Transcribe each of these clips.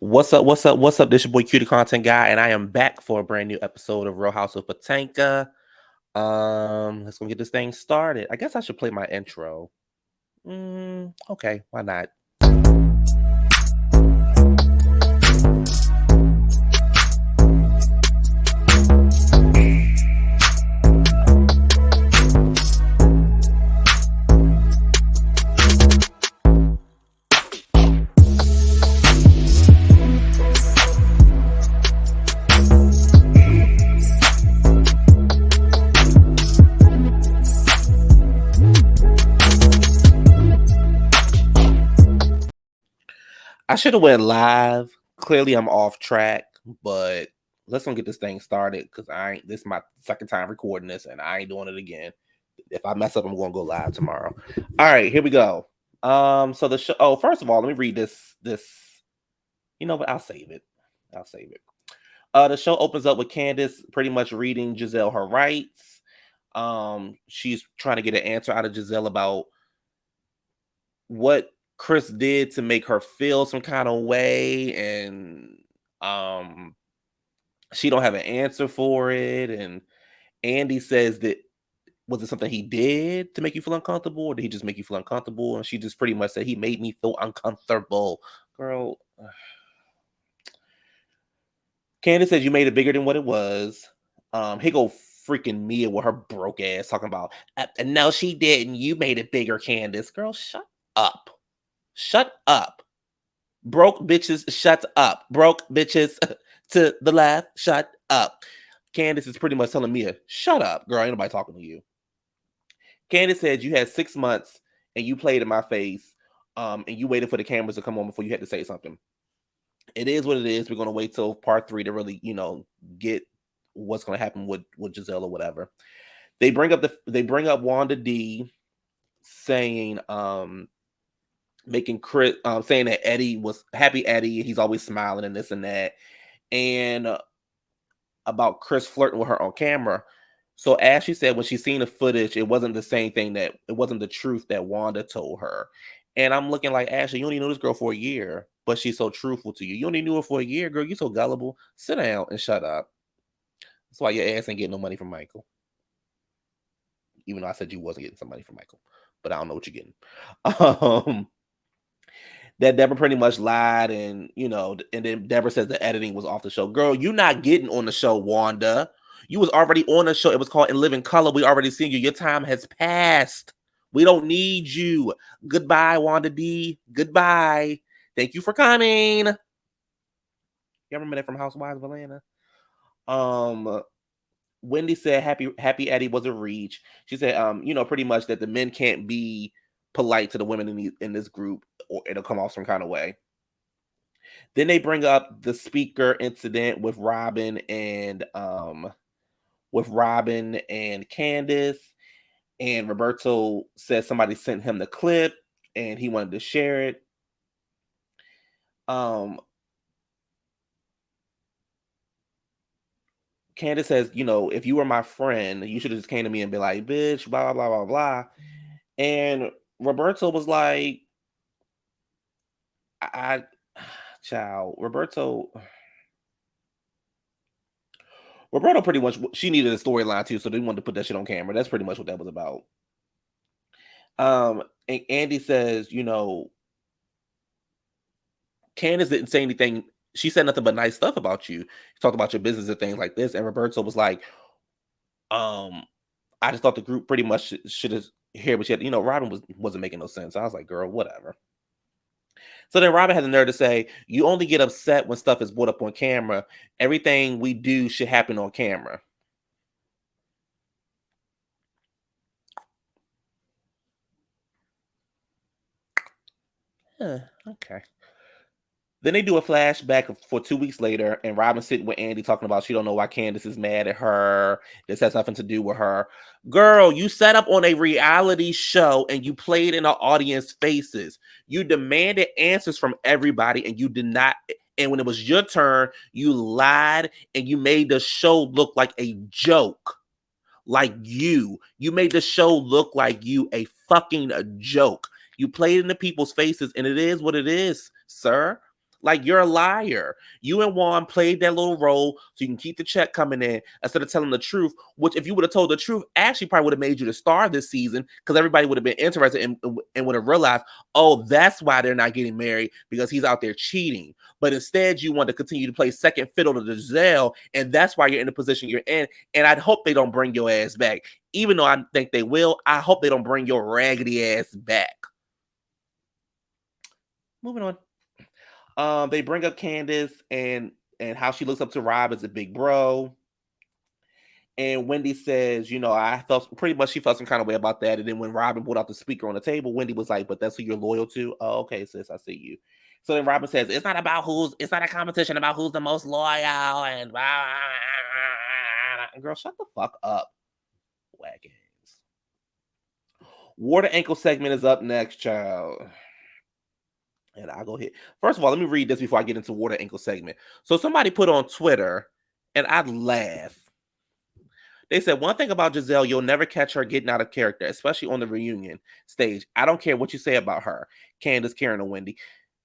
What's up? What's up? What's up? This your boy Cutie Content Guy, and I am back for a brand new episode of Real House of Patanka. Let's go get this thing started. I guess I should play my intro. Okay, why not? I should have went live. Clearly, I'm off track, but let's go get this thing started because I ain't. This is my second time recording this, and I ain't doing it again. If I mess up, I'm going to go live tomorrow. All right, here we go. So the show. Oh, first of all, let me read this. You know what? I'll save it. I'll save it. The show opens up with Candiace pretty much reading Gizelle her rights. She's trying to get an answer out of Gizelle about what Chris did to make her feel some kind of way, and she don't have an answer for it. And Andy says that was it something he did to make you feel uncomfortable, or did he just make you feel uncomfortable? And she just pretty much said he made me feel uncomfortable. Girl, Candace says you made it bigger than what it was. He go freaking Mia with her broke ass talking about, no, she didn't. You made it bigger, Candace. Girl, shut up. Shut up. Broke bitches, shut up. Broke bitches to the left, shut up. Candace is pretty much telling Mia, shut up, girl. Ain't nobody talking to you. Candace said you had 6 months and you played in my face, and you waited for the cameras to come on before you had to say something. It is what it is. We're gonna wait till part 3 to really, get what's gonna happen with Gizelle or whatever. They bring up Wanda D saying, making Chris, saying that Eddie was happy Eddie, he's always smiling and this and that, and about Chris flirting with her on camera. So as she said, when she seen the footage, it wasn't the same thing, that it wasn't the truth that Wanda told her. And I'm looking like, Ashley, you only knew this girl for a year, but she's so truthful to you. You only knew her for a year, girl. You so gullible. Sit down and shut up. That's why your ass ain't getting no money from Michael. Even though I said you wasn't getting some money from Michael, but I don't know what you're getting. That Deborah pretty much lied, and and then Deborah says the editing was off the show. Girl, you not getting on the show, Wanda. You was already on the show. It was called In Living Color. We already seen you. Your time has passed. We don't need you. Goodbye, Wanda D. Goodbye. Thank you for coming. You remember that from Housewives of Atlanta? Wendy said happy Eddie was a reach. She said, pretty much that the men can't be polite to the women in this group, or it'll come off some kind of way. Then they bring up the speaker incident with Robin and Candiace, and Roberto says somebody sent him the clip and he wanted to share it. Candiace says, if you were my friend, you should have just came to me and be like, bitch, blah, blah, blah, blah, blah. And Roberto was like, Roberto pretty much, she needed a storyline too, so they wanted to put that shit on camera. That's pretty much what that was about. And Andy says, Candiace didn't say anything. She said nothing but nice stuff about you. She talked about your business and things like this. And Roberto was like, I just thought the group pretty much should have heard what she had. Robin wasn't making no sense. I was like, girl, whatever. So then Robin had the nerve to say, you only get upset when stuff is brought up on camera. Everything we do should happen on camera. Okay. Then they do a flashback for 2 weeks later, and Robin sitting with Andy talking about she don't know why Candiace is mad at her. This has nothing to do with her. Girl, you set up on a reality show and you played in the audience faces. You demanded answers from everybody and you did not. And when it was your turn, you lied and you made the show look like a joke. Like you made the show look like you a fucking joke. You played in the people's faces, and it is what it is, sir. Like, you're a liar. You and Juan played that little role so you can keep the check coming in instead of telling the truth, which if you would have told the truth, actually probably would have made you the star this season because everybody would have been interested and would have realized, oh, that's why they're not getting married because he's out there cheating. But instead, you want to continue to play second fiddle to Giselle, and that's why you're in the position you're in. And I'd hope they don't bring your ass back. Even though I think they will, I hope they don't bring your raggedy ass back. Moving on. They bring up Candiace and how she looks up to Rob as a big bro. And Wendy says, you know, I felt pretty much she felt some kind of way about that. And then when Robin pulled out the speaker on the table, Wendy was like, but that's who you're loyal to. Oh, okay, sis, I see you. So then Robin says, it's not a competition about who's the most loyal and girl, shut the fuck up, wagons. Water ankle segment is up next, child. And I'll go ahead. First of all, let me read this before I get into water ankle segment. So somebody put on Twitter, and I'd laugh. They said, one thing about Gizelle, you'll never catch her getting out of character, especially on the reunion stage. I don't care what you say about her, Candiace, Karen, or Wendy.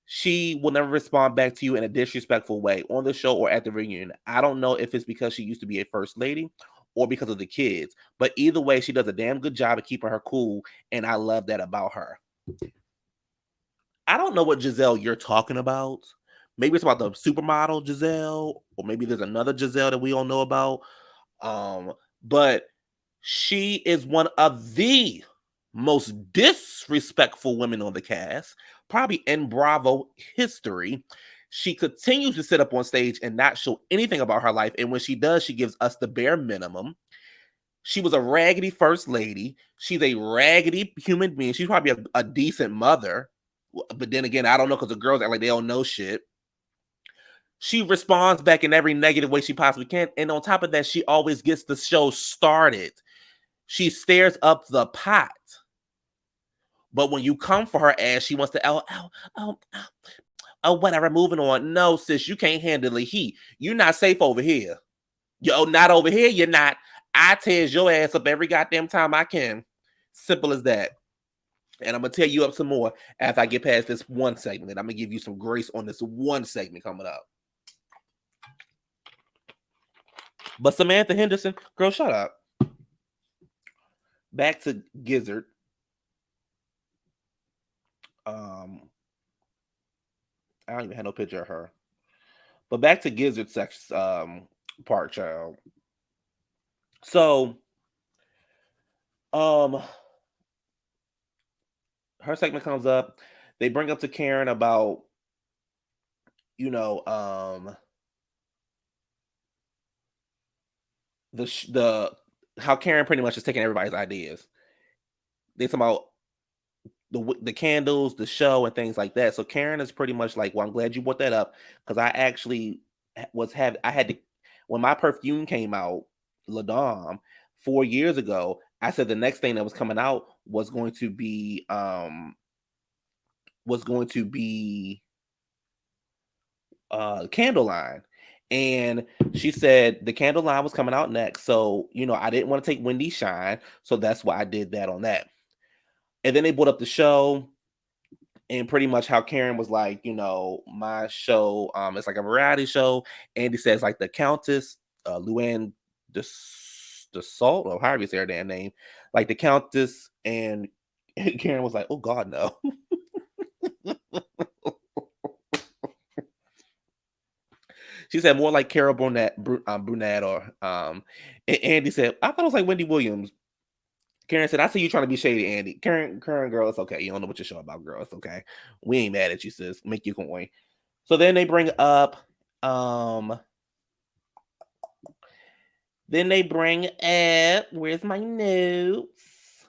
She will never respond back to you in a disrespectful way on the show or at the reunion. I don't know if it's because she used to be a first lady or because of the kids, but either way, she does a damn good job of keeping her cool, and I love that about her. I don't know what Gizelle you're talking about. Maybe it's about the supermodel Gizelle, or maybe there's another Gizelle that we don't know about. But she is one of the most disrespectful women on the cast, probably in Bravo history. She continues to sit up on stage and not show anything about her life. And when she does, she gives us the bare minimum. She was a raggedy first lady. She's a raggedy human being. She's probably a decent mother. But then again, I don't know because the girls act like they don't know shit. She responds back in every negative way she possibly can. And on top of that, she always gets the show started. She stares up the pot. But when you come for her ass, she wants to, whatever, moving on. No, sis, you can't handle the heat. You're not safe over here. Yo, not over here, you're not. I tears your ass up every goddamn time I can. Simple as that. And I'm going to tell you up some more after I get past this one segment. I'm going to give you some grace on this one segment coming up. But Samantha Henderson, girl, shut up. Back to Gizzard. I don't even have no picture of her. But back to Gizzard sex part, child. So, her segment comes up. They bring up to Karen about, you know, the how Karen pretty much is taking everybody's ideas. They talk about the candles, the show, and things like that. So Karen is pretty much like, well, I'm glad you brought that up because I actually I had to when my perfume came out, La Dame, 4 years ago. I said the next thing that was coming out was going to be candle line. And she said the candle line was coming out next. So, you know, I didn't want to take Wendy shine. So that's why I did that on that. And then they brought up the show and pretty much how Karen was like, you know, my show, it's like a variety show. Andy says like the Countess, Luann the Salt, or however you say her damn name, like the Countess, and Karen was like, oh God, no. She said more like Carol Burnett, or and Andy said, I thought it was like Wendy Williams. Karen said, I see you trying to be shady, Andy. Karen, girl, it's okay. You don't know what your show about, girl. It's okay. We ain't mad at you, sis. Make you coin. So then they bring up, where's my notes?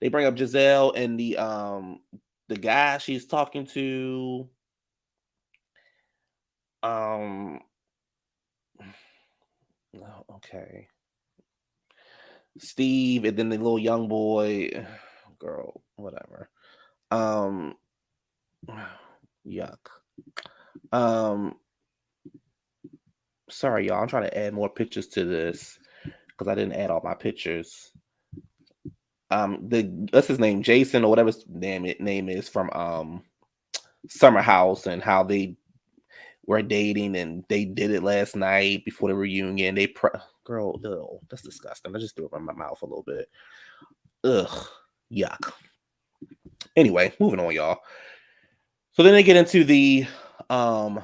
They bring up Gizelle and the guy she's talking to. Okay. Steve, and then the little young boy, girl, whatever. Yuck. Sorry, y'all. I'm trying to add more pictures to this because I didn't add all my pictures. What's his name? Jason or whatever his name is from summer house and how they were dating and they did it last night before the reunion. Girl, ew, that's disgusting. I just threw it in my mouth a little bit. Ugh, yuck. Anyway, moving on, y'all. So then they get into the um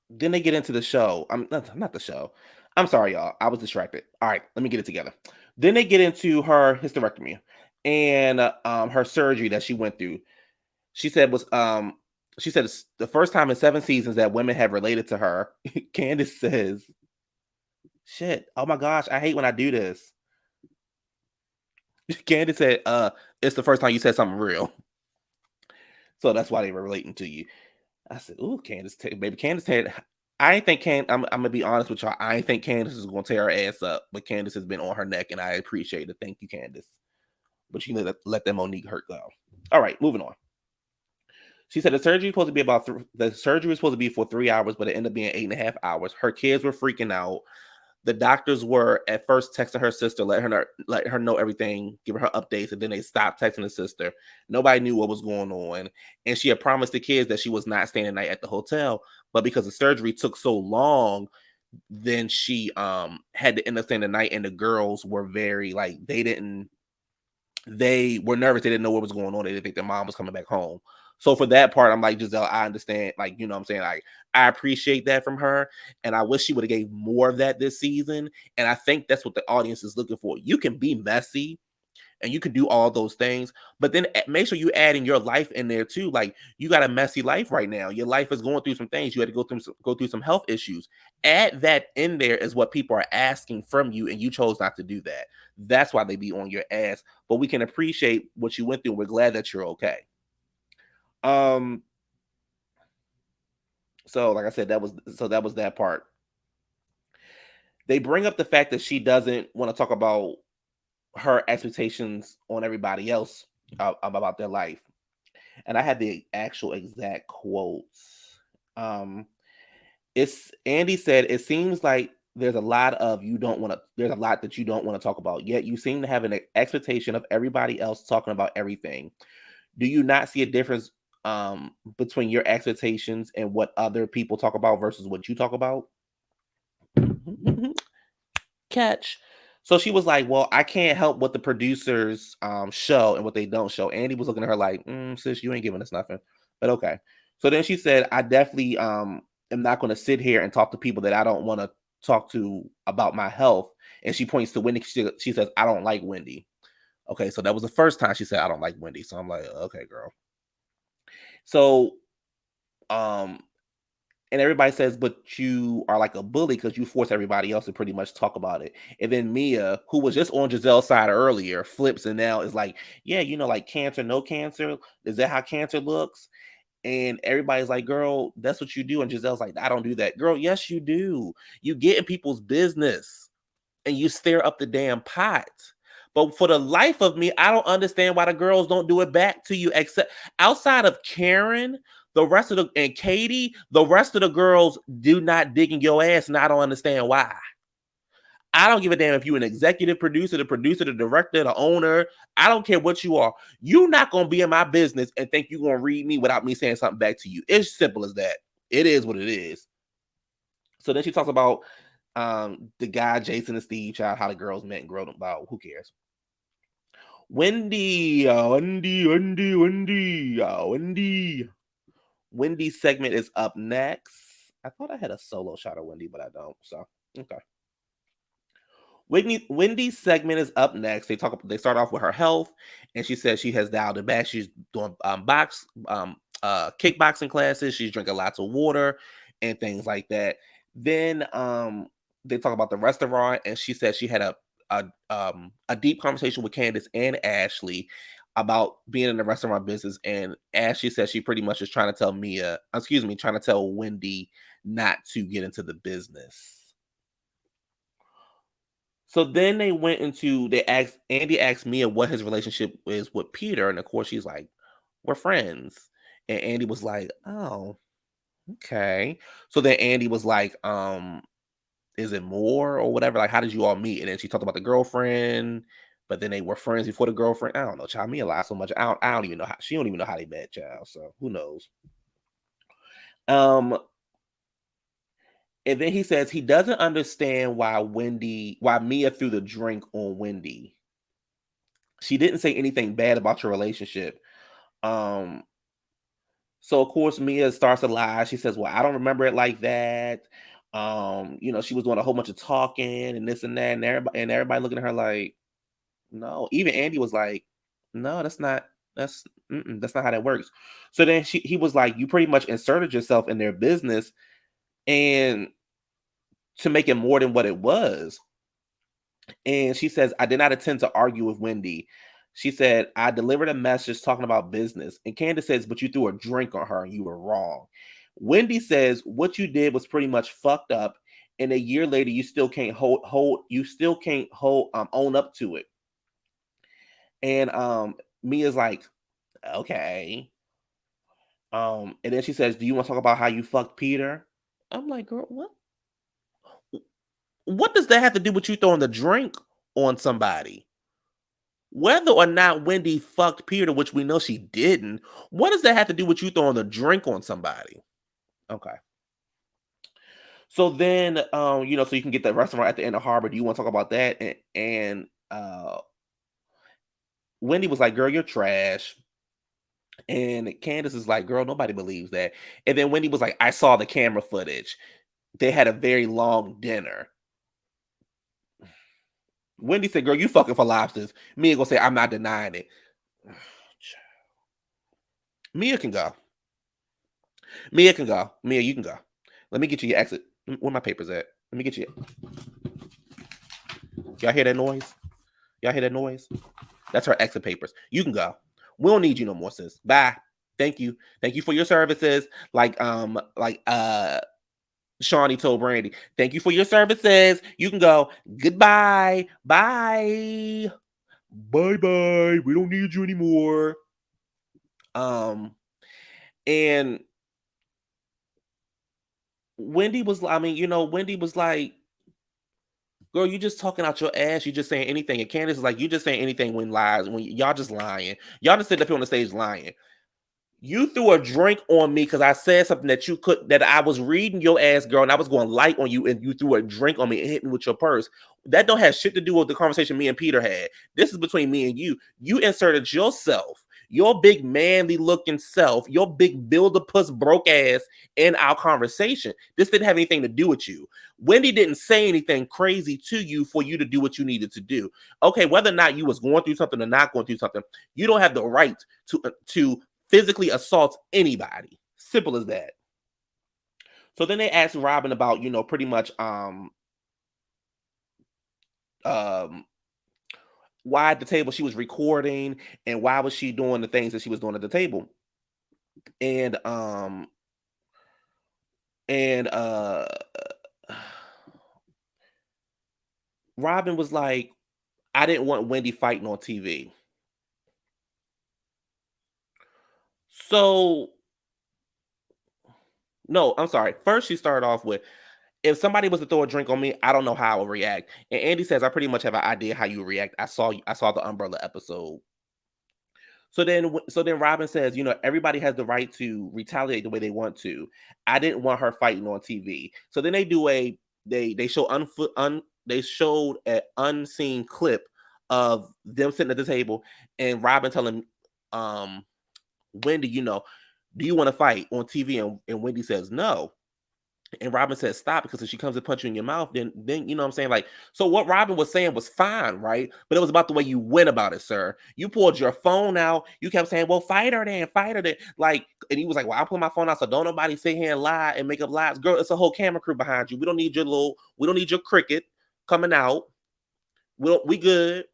then they get into the show. I'm not the show. I'm sorry, y'all. I was distracted. All right, let me get it together. Then they get into her hysterectomy and her surgery that she went through. She said was she said it's the first time in 7 seasons that women have related to her. Candiace says, "Shit, oh my gosh, I hate when I do this." Candiace said, it's the first time you said something real, so that's why they were relating to you." I said, "Ooh, Candiace, baby, Candiace had." I ain't think I'm gonna be honest with y'all. I ain't think Candiace is gonna tear her ass up, but Candiace has been on her neck, and I appreciate it. Thank you, Candiace. But you let that Monique hurt go. All right, moving on. She said the surgery was supposed to be for 3 hours, but it ended up being 8.5 hours. Her kids were freaking out. The doctors were at first texting her sister, let her know everything, giving her updates, and then they stopped texting the sister. Nobody knew what was going on, and she had promised the kids that she was not staying the night at the hotel. But because the surgery took so long, then she had to end up staying the night, and the girls were very like they were nervous. They didn't know what was going on. They didn't think their mom was coming back home. So for that part, I'm like, Gizelle, I understand. Like, you know what I'm saying? Like, I appreciate that from her. And I wish she would have gave more of that this season. And I think that's what the audience is looking for. You can be messy and you can do all those things, but then make sure you add in your life in there too. Like, you got a messy life right now. Your life is going through some things. You had to go through some health issues. Add that in there is what people are asking from you, and you chose not to do that. That's why they be on your ass. But we can appreciate what you went through. We're glad that you're okay. Um, so like I said, that was that part. They bring up the fact that she doesn't want to talk about her expectations on everybody else about their life. And I had the actual exact quotes. Um, it's Andy said, "It seems like there's a lot that you don't want to talk about. Yet you seem to have an expectation of everybody else talking about everything. Do you not see a difference between your expectations and what other people talk about versus what you talk about?" Catch. So she was like, "Well, I can't help what the producers show and what they don't show." Andy was looking at her like, "Sis, you ain't giving us nothing." But okay. So then she said, "I definitely am not going to sit here and talk to people that I don't want to talk to about my health." And she points to Wendy. She says, "I don't like Wendy." Okay, so that was the first time she said, "I don't like Wendy." So I'm like, "Okay, girl." So um and everybody says, "But you are like a bully because you force everybody else to pretty much talk about it." And then Mia, who was just on Giselle's side earlier, flips and now is like, "Yeah, like cancer, no cancer. Is that how cancer looks?" And everybody's like, "Girl, that's what you do." And Giselle's like, "I don't do that." Girl, yes, you do. You get in people's business and you stir up the damn pot. But for the life of me, I don't understand why the girls don't do it back to you, except outside of Karen, the rest of and Katie, the rest of the girls do not dig in your ass, and I don't understand why. I don't give a damn if you're an executive producer, the director, the owner. I don't care what you are. You're not gonna be in my business and think you're gonna read me without me saying something back to you. It's simple as that. It is what it is. So then she talks about the guy Jason and Steve child, how the girls met and grown up about. Who cares? Wendy. Wendy's segment is up next. I thought I had a solo shot of Wendy, but I don't. So okay. Wendy's segment is up next. They start off with her health, and she says she has dialed it back. She's doing kickboxing classes. She's drinking lots of water and things like that. Then they talk about the restaurant, and she said she had a deep conversation with Candiace and Ashley about being in the restaurant business. And Ashley said she pretty much is trying to trying to tell Wendy not to get into the business. So then Andy asked Mia what his relationship is with Peter, and of course she's like, "We're friends." And Andy was like, "Oh, okay." So then Andy was like, "Is it more or whatever? Like, how did you all meet?" And then she talked about the girlfriend. but then they were friends before the girlfriend. I don't know, child. Mia lied so much. I don't even know how she don't even know how they met, child. So who knows? Um, and then he says he doesn't understand why Mia threw the drink on Wendy. She didn't say anything bad about your relationship. Um, so of course Mia starts to lie. She says, "Well, I don't remember it like that." She was doing a whole bunch of talking and this and that, and everybody looking at her like, "No." Even Andy was like, "No, that's that's not how that works." So then he was like, "You pretty much inserted yourself in their business and to make it more than what it was." And she says, "I did not intend to argue with Wendy." She said, "I delivered a message talking about business." And Candace says, "But you threw a drink on her and you were wrong." Wendy says, "What you did was pretty much fucked up. And a year later, you still can't own up to it." And Mia's like, "Okay." And then she says, "Do you want to talk about how you fucked Peter?" I'm like, "Girl, what does that have to do with you throwing the drink on somebody? Whether or not Wendy fucked Peter, which we know she didn't, what does that have to do with you throwing a drink on somebody?" Okay. So then, so you can get that restaurant at the end of Harbor. Do you want to talk about that? And Wendy was like, "Girl, you're trash." And Candace is like, "Girl, nobody believes that." And then Wendy was like, "I saw the camera footage. They had a very long dinner." Wendy said, "Girl, you fucking for lobsters." Mia gonna say, "I'm not denying it." Mia can go. Mia can go. Mia, you can go. Let me get you your exit. Where my papers at? Let me get you. Y'all hear that noise? Y'all hear that noise? That's her exit papers. You can go. We don't need you no more, sis. Bye. Thank you. Thank you for your services. Like Shawnee told Brandy. Thank you for your services. You can go. Goodbye. Bye. Bye bye. We don't need you anymore. Um and Wendy was like, "Girl, you just talking out your ass. You just saying anything." And Candace is like, "You just saying anything when y'all just lying. Y'all just sitting up here on the stage lying. You threw a drink on me because I said something that I was reading your ass, girl, and I was going light on you, and you threw a drink on me and hit me with your purse. That don't have shit to do with the conversation me and Peter had. This is between me and you. You inserted yourself, your big manly looking self, your big build a puss broke ass in our conversation. This didn't have anything to do with you. Wendy didn't say anything crazy to you for you to do what you needed to do. Okay, whether or not you was going through something or not going through something, you don't have the right to physically assault anybody. Simple as that. So then they asked Robin about, pretty much um why at the table she was recording and why was she doing the things that she was doing at the table. And and Robin was like, "I didn't want Wendy fighting on TV." So no, I'm sorry. First she started off with, "If somebody was to throw a drink on me, I don't know how I would react." And Andy says, "I pretty much have an idea how you react. I saw the umbrella episode." So then Robin says, "Everybody has the right to retaliate the way they want to. I didn't want her fighting on TV." So then they showed an unseen clip of them sitting at the table and Robin telling um Wendy, "Do you want to fight on TV?" And Wendy says no. And Robin says, "Stop, because if she comes and punch you in your mouth, then you know what I'm saying?" Like, so what Robin was saying was fine, right? But it was about the way you went about it, sir. You pulled your phone out, you kept saying, "Well, fight her then." Like, and he was like, "Well, I pull my phone out, so don't nobody sit here and lie and make up lies." Girl, it's a whole camera crew behind you. We don't need your cricket coming out. We good.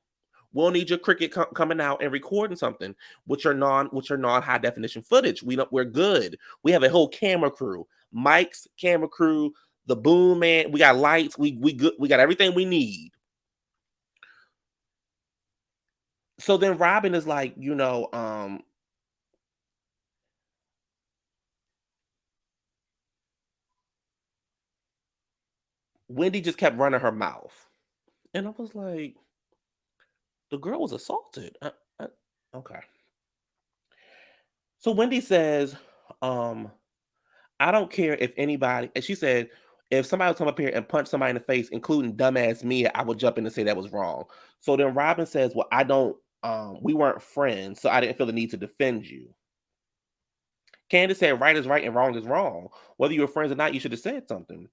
We don't need your cricket coming out and recording something with your non high definition footage. We're good. We have a whole camera crew, mics, camera crew, the boom man. We got lights. We good. We got everything we need. So then Robin is like, Wendy just kept running her mouth, and I was like, The girl was assaulted. Okay. So Wendy says, um, I don't care if anybody, and she said, if somebody would come up here and punch somebody in the face, including dumbass Mia, I would jump in and say that was wrong. So then Robin says, well, I don't, we weren't friends, so I didn't feel the need to defend you. Candiace said, right is right and wrong is wrong. Whether you were friends or not, you should have said something.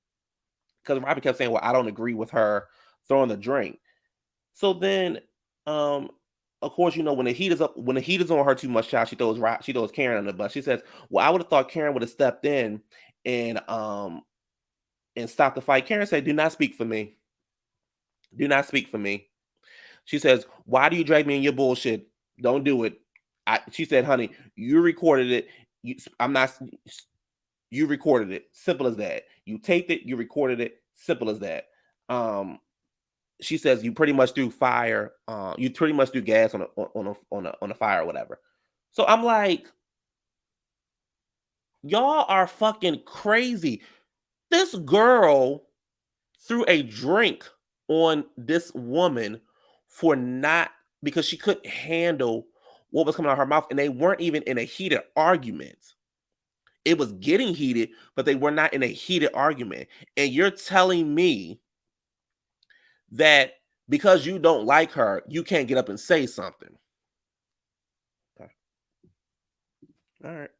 Because Robin kept saying, well, I don't agree with her throwing the drink. So then, um, of course, when the heat is up, when the heat is on her too much, child, she throws Karen on the bus. She says, "Well, I would have thought Karen would have stepped in and stopped the fight." Karen said, "Do not speak for me. Do not speak for me." She says, "Why do you drag me in your bullshit? Don't do it." She said, "Honey, you recorded it. I'm not. You recorded it. Simple as that. You taped it. You recorded it. Simple as that." She says you pretty much threw fire. You pretty much threw gas on a fire or whatever. So I'm like, y'all are fucking crazy. This girl threw a drink on this woman for not because she couldn't handle what was coming out of her mouth, and they weren't even in a heated argument. It was getting heated, but they were not in a heated argument. And you're telling me that because you don't like her, you can't get up and say something. Okay. All right.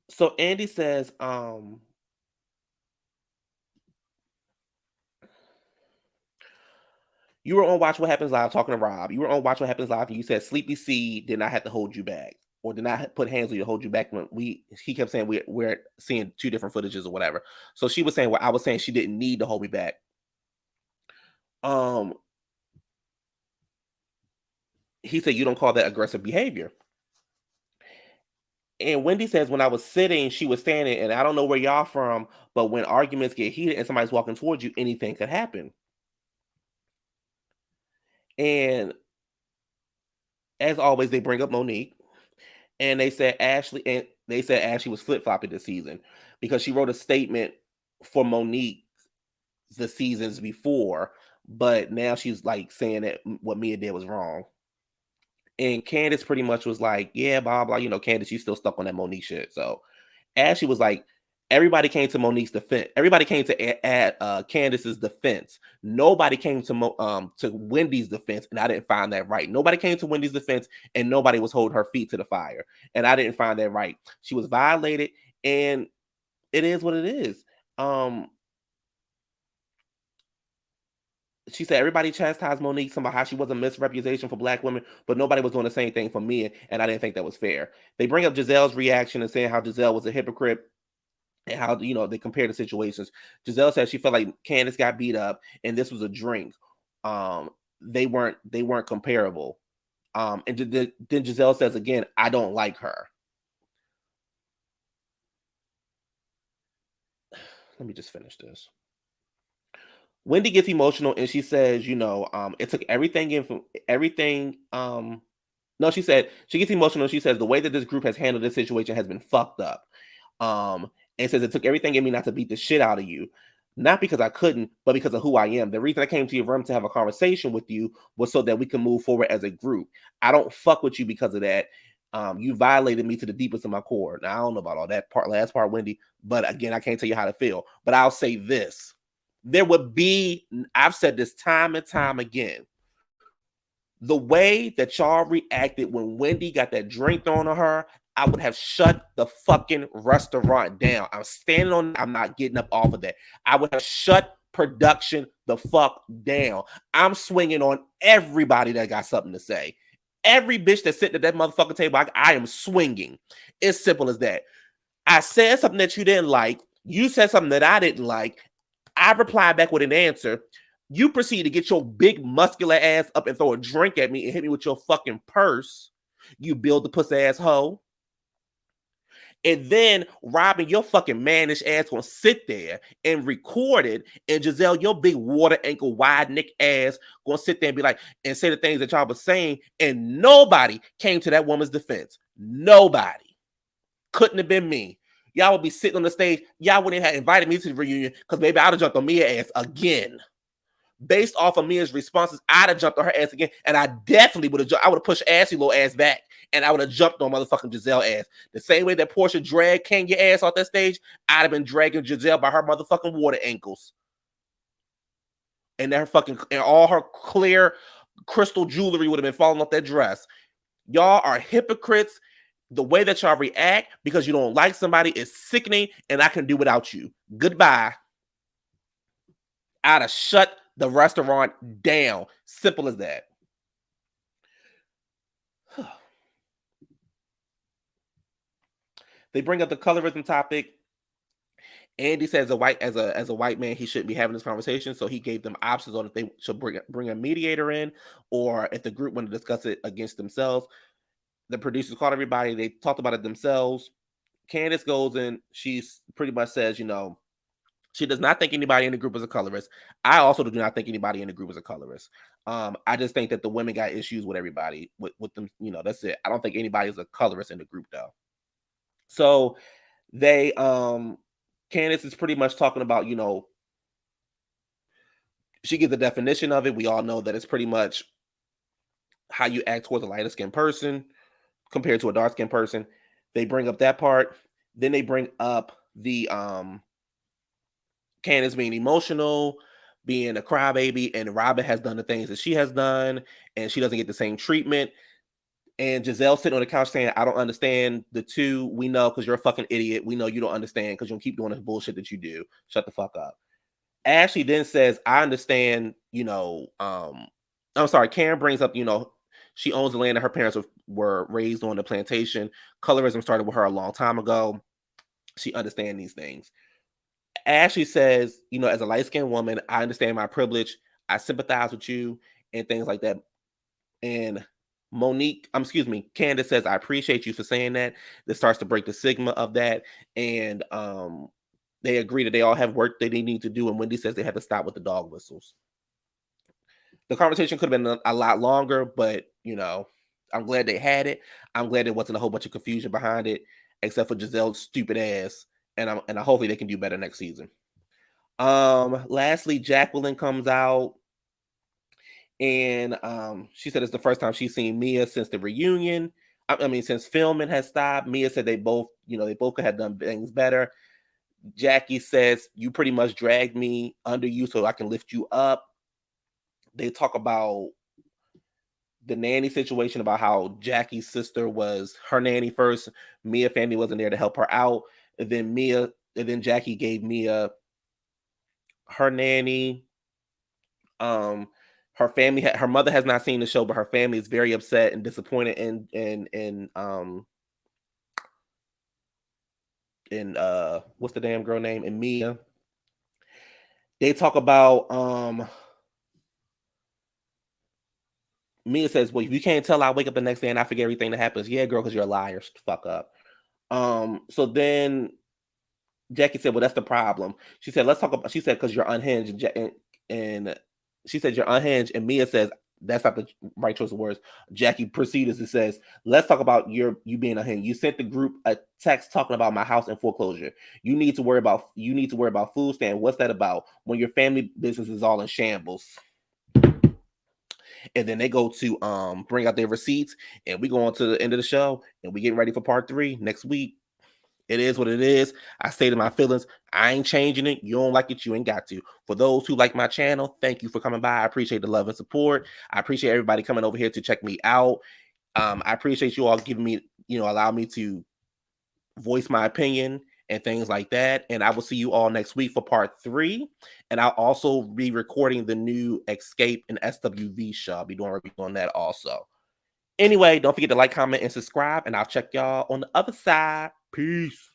So Andy says, you were on Watch What Happens Live talking to Rob. You were on Watch What Happens Live and you said Sleepy C did not have to hold you back or did not put hands on you to hold you back when he kept saying we're seeing two different footages or whatever. So she was saying I was saying she didn't need to hold me back. He said you don't call that aggressive behavior. And Wendy says when I was sitting, she was standing, and I don't know where y'all from, but when arguments get heated and somebody's walking towards you, anything could happen. And as always, they bring up Monique, and they said Ashley was flip flopping this season because she wrote a statement for Monique the seasons before, but now she's like saying that what Mia did was wrong. And Candiace pretty much was like, yeah, blah blah. Candiace, you still stuck on that Monique shit. So Ashley was like, everybody came to Monique's defense. Everybody came to Candiace's defense. Nobody came to Wendy's defense, and I didn't find that right. Nobody came to Wendy's defense, and nobody was holding her feet to the fire, and I didn't find that right. She was violated, and it is what it is. She said everybody chastised Monique about how she was a misrepresentation for Black women, but nobody was doing the same thing for me, and I didn't think that was fair. They bring up Gizelle's reaction and saying how Gizelle was a hypocrite and how they compare the situations. Gizelle said she felt like Candiace got beat up and this was a drink. They weren't comparable. And then Gizelle says again, I don't like her. Let me just finish this. Wendy gets emotional and she says, it took everything in from everything. No, she said she gets emotional. She says the way that this group has handled this situation has been fucked up. And says it took everything in me not to beat the shit out of you. Not because I couldn't, but because of who I am. The reason I came to your room to have a conversation with you was so that we can move forward as a group. I don't fuck with you because of that. You violated me to the deepest of my core. Now, I don't know about all that last part, Wendy, but again, I can't tell you how to feel. But I'll say this. I've said this time and time again, the way that y'all reacted when Wendy got that drink thrown on her, I would have shut the fucking restaurant down. I'm standing on, I'm not getting up off of that. I would have shut production the fuck down. I'm swinging on everybody that got something to say. Every bitch that's sitting at that motherfucking table, I am swinging. It's simple as that. I said something that you didn't like. You said something that I didn't like. I replied back with an answer. You proceed to get your big muscular ass up and throw a drink at me and hit me with your fucking purse. You build the pussy ass hoe. And then Robin, your fucking mannish ass gonna sit there and record it. And Gizelle, your big water ankle wide neck ass gonna sit there and be like, and say the things that y'all was saying. And nobody came to that woman's defense. Nobody. Couldn't have been me. Y'all would be sitting on the stage. Y'all wouldn't have invited me to the reunion because maybe I'd have jumped on Mia's ass again. based off of Mia's responses, I'd have jumped on her ass again, and I definitely would have. I would have pushed Ashley little ass back, and I would have jumped on motherfucking Gizelle ass. The same way that Portia dragged Kenya ass off that stage, I'd have been dragging Gizelle by her motherfucking water ankles, and her fucking and all her clear crystal jewelry would have been falling off that dress. Y'all are hypocrites. The way that y'all react because you don't like somebody is sickening, and I can do without you. Goodbye. I'd have shut the restaurant down. Simple as that. They bring up the colorism topic. Andy says as a white man, he shouldn't be having this conversation. So he gave them options on if they should bring a mediator in, or if the group wanted to discuss it against themselves. The producers called everybody. They talked about it themselves. Candiace goes in. She pretty much says, she does not think anybody in the group is a colorist. I also do not think anybody in the group is a colorist. I just think that the women got issues with everybody, with them. That's it. I don't think anybody's a colorist in the group though. So they, Candiace is pretty much talking about, she gives the definition of it. We all know that it's pretty much how you act towards a lighter skinned person compared to a dark skinned person. They bring up that part. Then they bring up the Candiace being emotional, being a crybaby, and Robin has done the things that she has done, and she doesn't get the same treatment. And Gizelle sitting on the couch saying, I don't understand the two. We know because you're a fucking idiot. We know you don't understand because you'll keep doing this bullshit that you do. Shut the fuck up. Ashley then says, I understand, I'm sorry, Karen brings up, she owns the land that her parents were raised on the plantation. Colorism started with her a long time ago. She understands these things. Ashley says, as a light-skinned woman, I understand my privilege. I sympathize with you and things like that. And Candiace says, I appreciate you for saying that. This starts to break the stigma of that. And they agree that they all have work that they need to do. And Wendy says they have to stop with the dog whistles. The conversation could have been a lot longer, but, I'm glad they had it. I'm glad there wasn't a whole bunch of confusion behind it, except for Gizelle's stupid ass. And hopefully they can do better next season. Lastly, Jacqueline comes out and she said it's the first time she's seen Mia since the reunion. Since filming has stopped. Mia said they both could have done things better. Jackie says, you pretty much dragged me under you so I can lift you up. They talk about the nanny situation, about how Jackie's sister was her nanny first. Mia family wasn't there to help her out. And then Jackie gave Mia her nanny. Her mother has not seen the show, but her family is very upset and disappointed in what's the damn girl name? In Mia. They talk about Mia says, well, if you can't tell, I wake up the next day and I forget everything that happens. Yeah, girl, because you're a liar. Shut the fuck up. So then Jackie said, well, that's the problem. She said, because you're unhinged. And she said, you're unhinged. And Mia says, that's not the right choice of words. Jackie proceeds and says, let's talk about you being unhinged. You sent the group a text talking about my house in foreclosure. You need to worry about food stand. What's that about when your family business is all in shambles? And then they go to bring out their receipts, and we go on to the end of the show, and we getting ready for part 3 next week. It is what it is. I stated my feelings. I ain't changing it. You don't like it, you ain't got to. For those who like my channel, thank you for coming by. I appreciate the love and support. I appreciate everybody coming over here to check me out. I appreciate you all giving me, allow me to voice my opinion and things like that. And I will see you all next week for part 3. And I'll also be recording the new Escape and SWV show. I'll be doing that also. Anyway, don't forget to like, comment, and subscribe. And I'll check y'all on the other side. Peace.